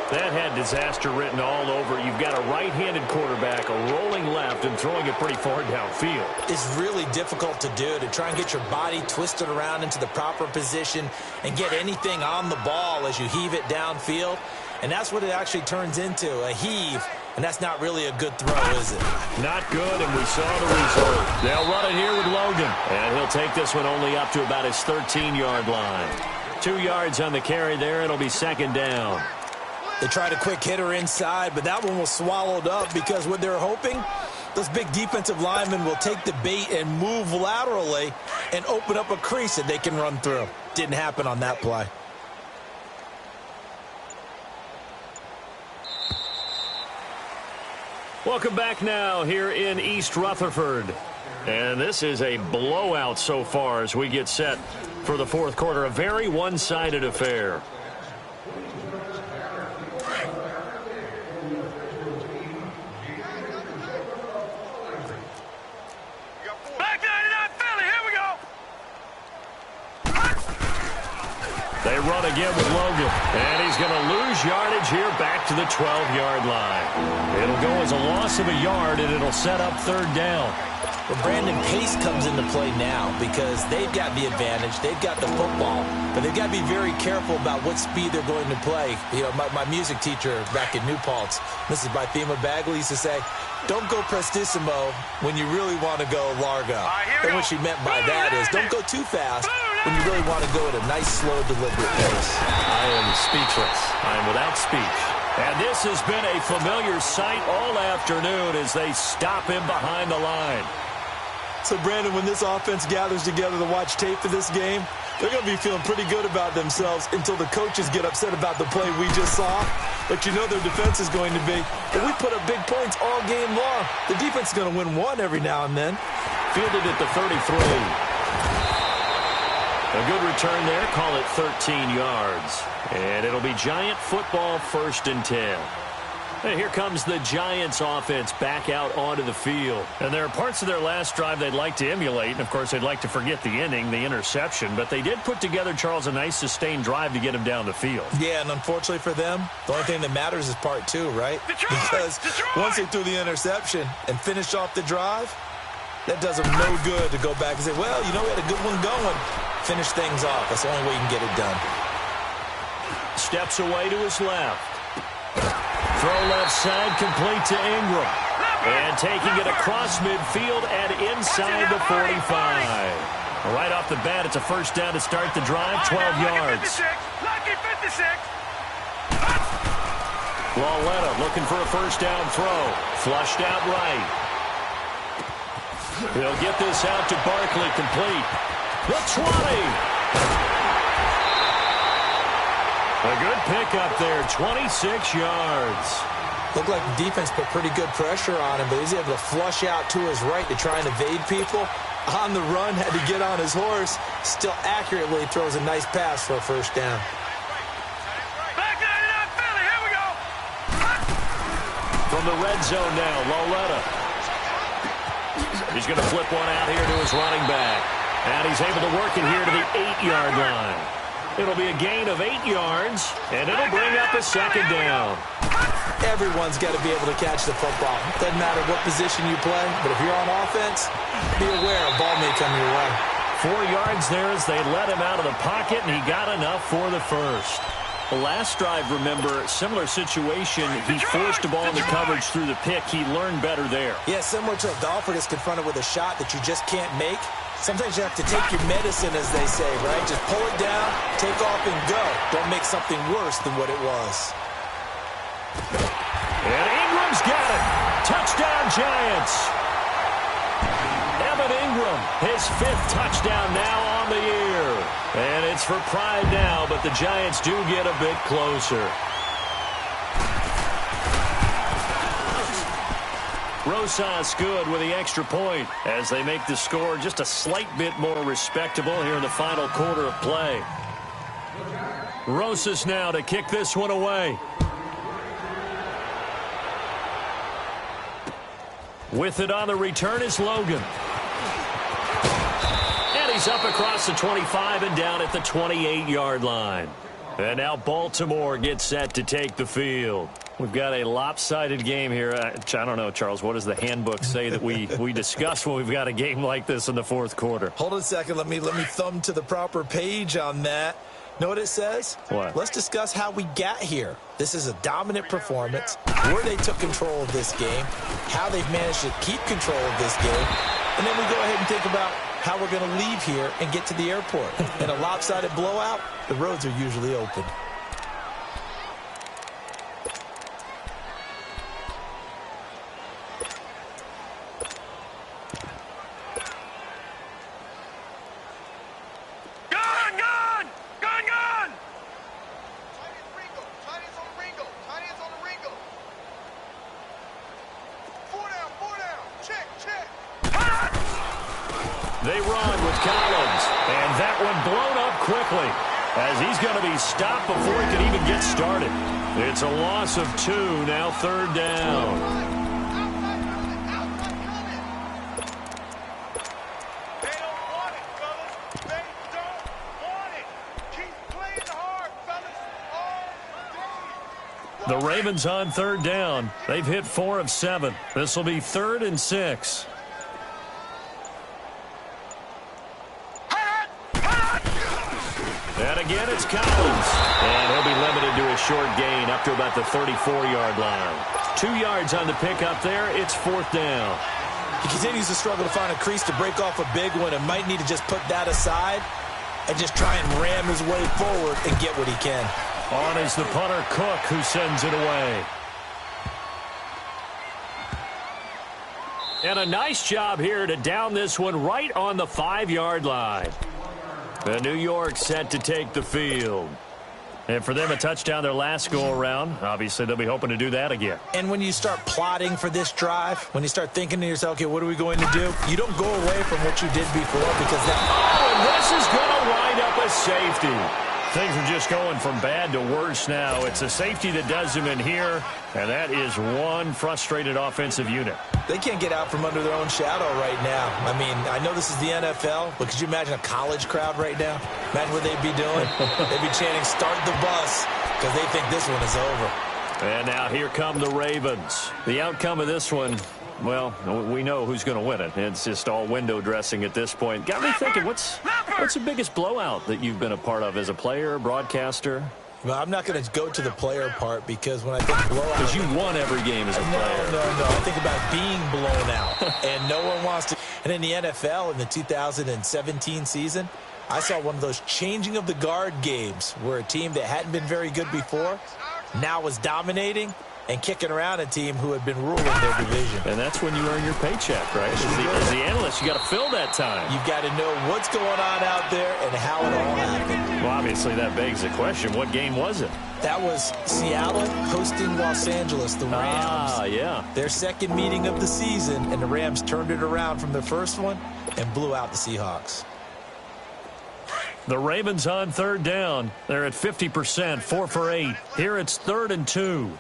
That had disaster written all over. You've got a right-handed quarterback, a rolling left, and throwing it pretty far downfield. It's really difficult to do, to try and get your body twisted around into the proper position and get anything on the ball as you heave it downfield. and that's what it actually turns into, a heave. And that's not really a good throw, is it? Not good, and we saw the result. They'll run it here with Logan. And he'll take this one only up to about his 13-yard line. 2 yards on the carry there. It'll be second down. They tried a quick hitter inside, but that one was swallowed up because what they're hoping, those big defensive linemen will take the bait and move laterally and open up a crease that they can run through. Didn't happen on that play. Welcome back now here in East Rutherford. And this is a blowout so far as we get set for the fourth quarter. A very one-sided affair. Back 99 Philly, here we go. They run again with Logan. And he's going to lose yardage here back to the 12-yard line. It'll go as a loss of a yard, and it'll set up third down. Well, Brandon, pace comes into play now because they've got the advantage. They've got the football, but they've got to be very careful about what speed they're going to play. You know, my music teacher back in New Paltz, Mrs. Bythema Bagley, used to say, don't go prestissimo when you really want to go largo. And what she meant by that is don't go too fast when you really want to go at a nice, slow, deliberate pace. I am speechless. I am without speech. And this has been a familiar sight all afternoon as they stop him behind the line. So, Brandon, when this offense gathers together to watch tape for this game, they're going to be feeling pretty good about themselves until the coaches get upset about the play we just saw. But you know their defense is going to be, if we put up big points all game long, the defense is going to win one every now and then. Fielded at the 33. A good return there. Call it 13 yards. And it'll be Giant football, 1st and 10. And here comes the Giants offense back out onto the field. And there are parts of their last drive they'd like to emulate. And, of course, they'd like to forget the inning, the interception. But they did put together, Charles, a nice sustained drive to get him down the field. Yeah, and unfortunately for them, the only thing that matters is part 2, right? Because once they threw the interception and finished off the drive, that does them no good to go back and say, well, you know, we had a good one going. Finish things off. That's the only way you can get it done. Steps away to his left. Throw left side, complete to Ingram. And taking it across midfield and inside the 45. Right off the bat, it's a first down to start the drive, 12 yards. Lucky 56. Lauletta looking for a first down throw. Flushed out right. He'll get this out to Barkley, complete. The 20. A good pickup there, 26 yards. Looked like the defense put pretty good pressure on him, but he was able to flush out to his right to try and evade people. On the run, had to get on his horse. Still accurately throws a nice pass for a first down. Back 99 Philly, here we go. From the red zone now, Lauletta. He's going to flip one out here to his running back. And he's able to work it here to the 8-yard line. It'll be a gain of 8 yards, and it'll bring up a second down. Everyone's got to be able to catch the football. Doesn't matter what position you play, but if you're on offense, be aware a ball may come your way. 4 yards there as they let him out of the pocket, and he got enough for the first. The last drive, remember, similar situation. He forced the ball into coverage through the pick. He learned better there. Yeah, similar to a golfer that's confronted with a shot that you just can't make. Sometimes you have to take your medicine, as they say, right? Just pull it down, take off, and go. Don't make something worse than what it was. And Ingram's got it. Touchdown, Giants. Evan Ingram, his 5th touchdown now on the year. And it's for pride now, but the Giants do get a bit closer. Rosas good with the extra point as they make the score just a slight bit more respectable here in the final quarter of play. Rosas now to kick this one away. With it on the return is Logan. And he's up across the 25 and down at the 28-yard line. And now Baltimore gets set to take the field. We've got a lopsided game here. I don't know, Charles, what does the handbook say that we discuss when we've got a game like this in the fourth quarter? Hold on a second. Let me thumb to the proper page on that. Know what it says? What? Let's discuss how we got here. This is a dominant performance, where they took control of this game, how they've managed to keep control of this game, and then we go ahead and think about how we're going to leave here and get to the airport. In a lopsided blowout, the roads are usually open. They run with Collins, and that one blown up quickly as he's going to be stopped before he can even get started. It's a loss of 2, now 3rd down. They don't want it, fellas. They don't want it. Keep playing hard, fellas. All day. The Ravens on 3rd down. They've hit 4 of 7. This will be 3rd and 6. And again, it's Collins. And he'll be limited to a short gain up to about the 34-yard line. 2 yards on the pickup there. It's 4th down. He continues to struggle to find a crease to break off a big one and might need to just put that aside and just try and ram his way forward and get what he can. On is the punter, Cook, who sends it away. And a nice job here to down this one right on the 5-yard line. The New York set to take the field. And for them, a touchdown their last go-around. Obviously, they'll be hoping to do that again. And when you start plotting for this drive, when you start thinking to yourself, okay, what are we going to do? You don't go away from what you did before because that... Oh, and this is going to wind up a safety. Things are just going from bad to worse now. It's a safety that does him in here, and that is one frustrated offensive unit. They can't get out from under their own shadow right now. I mean, I know this is the NFL, but could you imagine a college crowd right now? Imagine what they'd be doing. They'd be chanting, "Start the bus," because they think this one is over. And now here come the Ravens. The outcome of this one, well, we know who's going to win it. It's just all window dressing at this point. Got me thinking, what's the biggest blowout that you've been a part of as a player, broadcaster? Well, I'm not going to go to the player part because when I think blowout... Because you won every game as a player. No. I think about being blown out, and no one wants to... And in the NFL, in the 2017 season, I saw one of those changing of the guard games where a team that hadn't been very good before now was dominating and kicking around a team who had been ruling their division. And that's when you earn your paycheck, right? As the analyst, you got to fill that time. You've got to know what's going on out there and how it all happened. Well, obviously, that begs the question, what game was it? That was Seattle hosting Los Angeles, the Rams. Ah, yeah. Their second meeting of the season, and the Rams turned it around from their first one and blew out the Seahawks. The Ravens on 3rd down. They're at 50%, 4 for 8. Here it's 3rd and 2.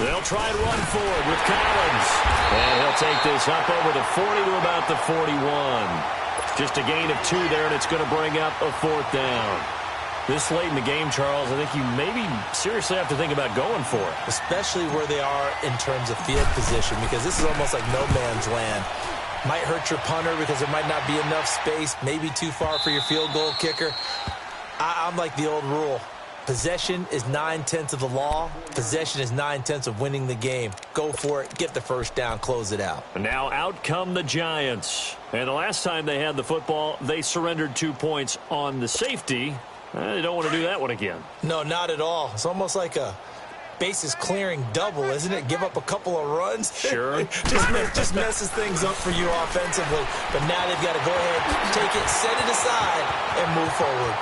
They'll try and run forward with Collins. And he'll take this up over the 40 to about the 41. Just a gain of 2 there, and it's going to bring up a 4th down. This late in the game, Charles, I think you maybe seriously have to think about going for it. Especially where they are in terms of field position, because this is almost like no man's land. Might hurt your punter because there might not be enough space, maybe too far for your field goal kicker. I'm like the old rule. Possession is 9/10 of the law. Possession is 9/10 of winning the game. Go for it. Get the first down. Close it out. And now out come the Giants. And the last time they had the football, they surrendered 2 points on the safety. They don't want to do that one again. No, not at all. It's almost like a bases clearing double, isn't it? Give up a couple of runs. Sure. just messes things up for you offensively. But now they've got to go ahead, take it, set it aside, and move forward.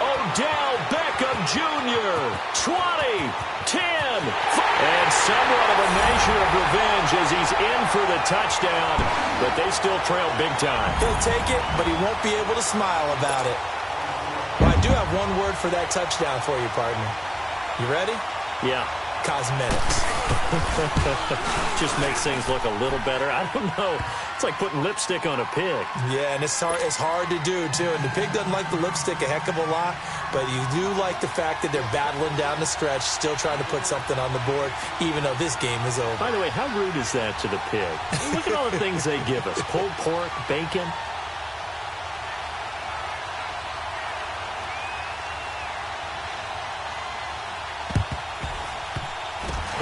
Odell Beckham Jr., 20, 10, and somewhat of a measure of revenge as he's in for the touchdown, but they still trail big time. He'll take it, but he won't be able to smile about it. Well, I do have one word for that touchdown for you, partner. You ready? Yeah. cosmetics. Just makes things look a little better. I don't know. It's like putting lipstick on a pig. Yeah, and it's hard to do, too. And the pig doesn't like the lipstick a heck of a lot, but you do like the fact that they're battling down the stretch, still trying to put something on the board, even though this game is over. By the way, how rude is that to the pig? Look at all the things they give us. Pulled pork, bacon.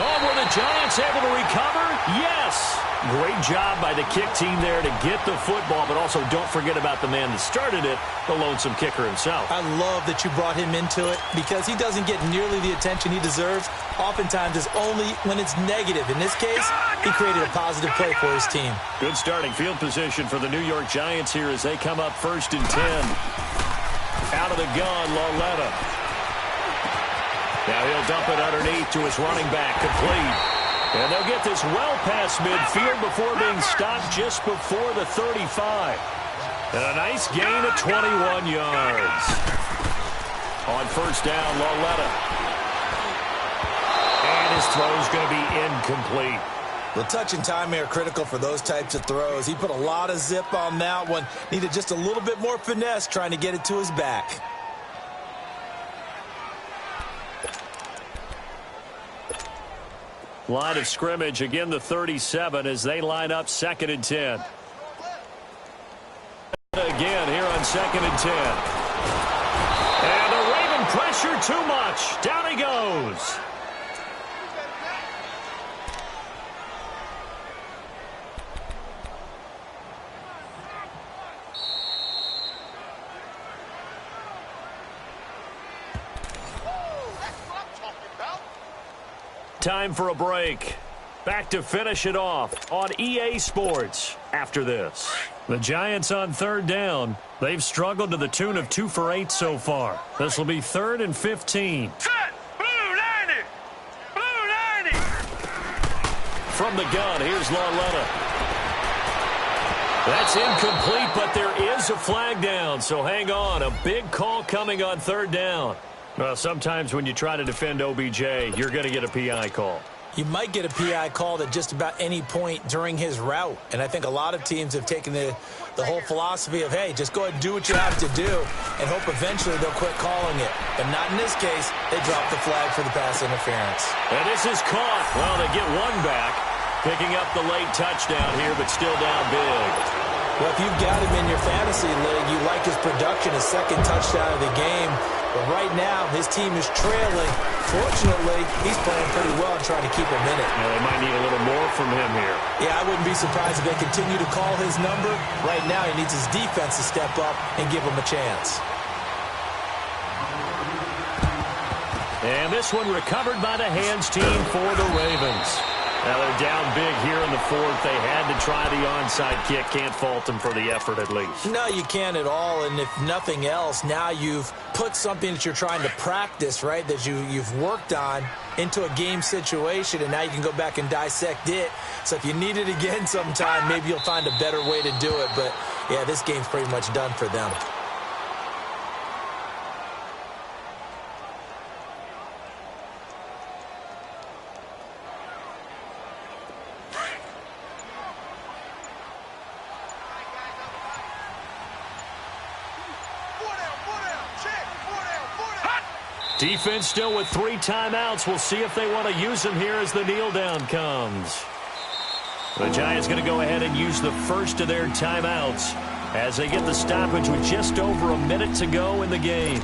Oh, were the Giants able to recover? Yes. Great job by the kick team there to get the football, but also don't forget about the man that started it, the lonesome kicker himself. I love that you brought him into it because he doesn't get nearly the attention he deserves. Oftentimes it's only when it's negative. In this case, he created a positive play for his team. Good starting field position for the New York Giants here as they come up 1st and 10. Out of the gun, Lauletta. Now he'll dump it underneath to his running back, complete. And they'll get this well past midfield before being stopped just before the 35. And a nice gain of 21 yards. On 1st down, Lauletta. And his throw's going to be incomplete. The touch and time are critical for those types of throws. He put a lot of zip on that one. Needed just a little bit more finesse trying to get it to his back. Line of scrimmage, again the 37 as they line up 2nd and 10. Again here on 2nd and 10. And the Raven pressure too much. Down he goes. Time for a break. Back to finish it off on EA Sports after this. The Giants on 3rd down. They've struggled to the tune of 2 for 8 so far. This will be 3rd and 15. Set! Blue 90! Blue 90! From the gun, here's Lauletta. That's incomplete, but there is a flag down, so hang on. A big call coming on 3rd down. Well, sometimes when you try to defend OBJ, you're going to get a PI call. You might get a PI called at just about any point during his route. And I think a lot of teams have taken the whole philosophy of, hey, just go ahead and do what you have to do and hope eventually they'll quit calling it. But not in this case. They dropped the flag for the pass interference. And this is caught. Well, they get one back, picking up the late touchdown here, but still down big. Well, if you've got him in your fantasy league, you like his production, his 2nd touchdown of the game. But right now, his team is trailing. Fortunately, he's playing pretty well and trying to keep him in it. Well, they might need a little more from him here. Yeah, I wouldn't be surprised if they continue to call his number. Right now, he needs his defense to step up and give him a chance. And this one recovered by the hands team for the Ravens. Now they're down big here in the 4th. They had to try the onside kick. Can't fault them for the effort at least. No, you can't at all. And if nothing else, now you've put something that you're trying to practice, right, that you've worked on into a game situation, and now you can go back and dissect it. So if you need it again sometime, maybe you'll find a better way to do it. But, yeah, this game's pretty much done for them. Defense still with 3 timeouts. We'll see if they want to use them here as the kneel down comes. The Giants going to go ahead and use the first of their timeouts as they get the stoppage with just over a minute to go in the game.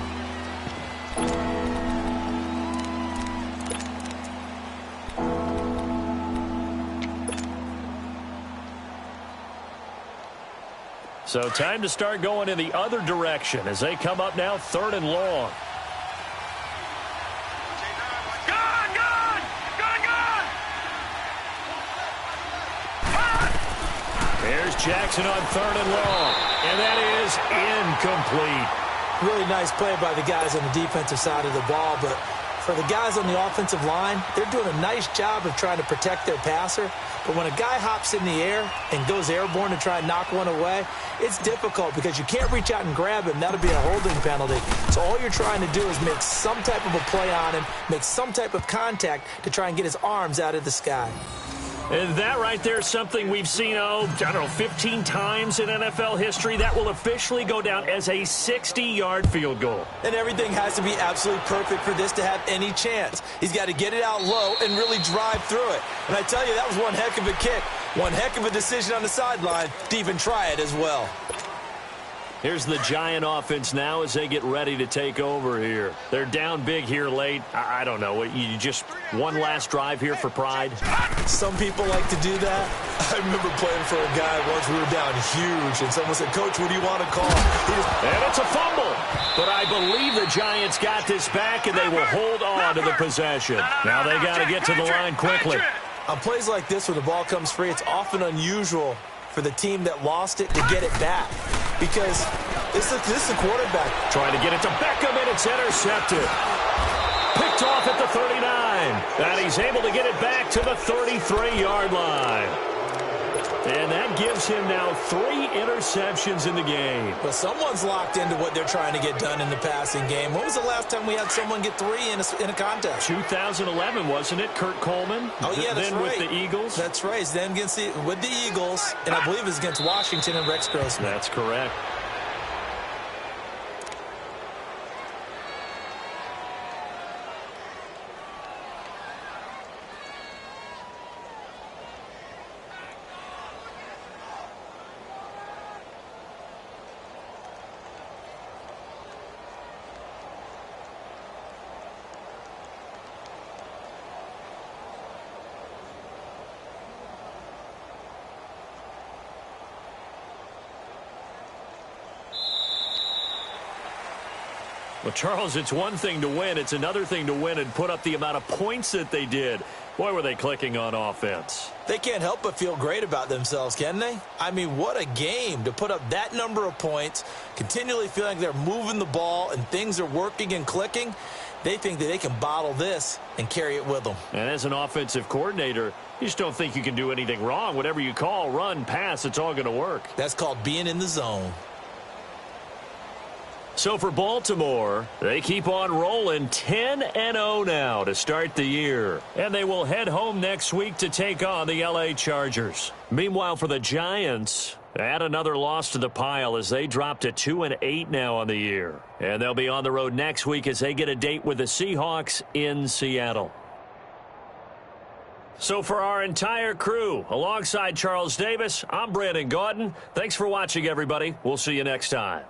So time to start going in the other direction as they come up now 3rd and long. There's Jackson on 3rd and long, and that is incomplete. Really nice play by the guys on the defensive side of the ball, but For the guys on the offensive line, they're doing a nice job of trying to protect their passer. But when a guy hops in the air and goes airborne to try and knock one away, it's difficult because you can't reach out and grab him. That'll be a holding penalty. So all you're trying to do is make some type of a play on him, make some type of contact to try and get his arms out of the sky. And that right there is something we've seen, 15 times in NFL history. That will officially go down as a 60-yard field goal. And everything has to be absolutely perfect for this to have any chance. He's got to get it out low and really drive through it. And I tell you, that was one heck of a kick. One heck of a decision on the sideline to even try it as well. Here's the Giant offense now as they get ready to take over here. They're down big here late. I don't know. You just one last drive here for pride? Some people like to do that. I remember playing for a guy once we were down huge, and someone said, "Coach, what do you want to call?" And it's a fumble. But I believe the Giants got this back, and they will hold on to the possession. Now they got to get to the line quickly. On plays like this where the ball comes free, it's often unusual for the team that lost it to get it back. Because this is the quarterback. Trying to get it to Beckham, and it's intercepted. Picked off at the 39. And he's able to get it back to the 33-yard line. And that gives him now 3 interceptions in the game. But someone's locked into what they're trying to get done in the passing game. When was the last time we had someone get 3 in a contest? 2011, wasn't it? Kurt Coleman? Oh, yeah, that's then right. With the Eagles? That's right. Then with the Eagles, and I believe it was against Washington and Rex Grossman. That's correct. Well, Charles, it's one thing to win. It's another thing to win and put up the amount of points that they did. Boy, were they clicking on offense. They can't help but feel great about themselves, can they? I mean, what a game to put up that number of points, continually feeling like they're moving the ball and things are working and clicking. They think that they can bottle this and carry it with them. And as an offensive coordinator, you just don't think you can do anything wrong. Whatever you call, run, pass, it's all going to work. That's called being in the zone. So for Baltimore, they keep on rolling 10-0 now to start the year. And they will head home next week to take on the LA Chargers. Meanwhile, for the Giants, add another loss to the pile as they drop to 2-8 now on the year. And they'll be on the road next week as they get a date with the Seahawks in Seattle. So for our entire crew, alongside Charles Davis, I'm Brandon Gaudin. Thanks for watching, everybody. We'll see you next time.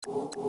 You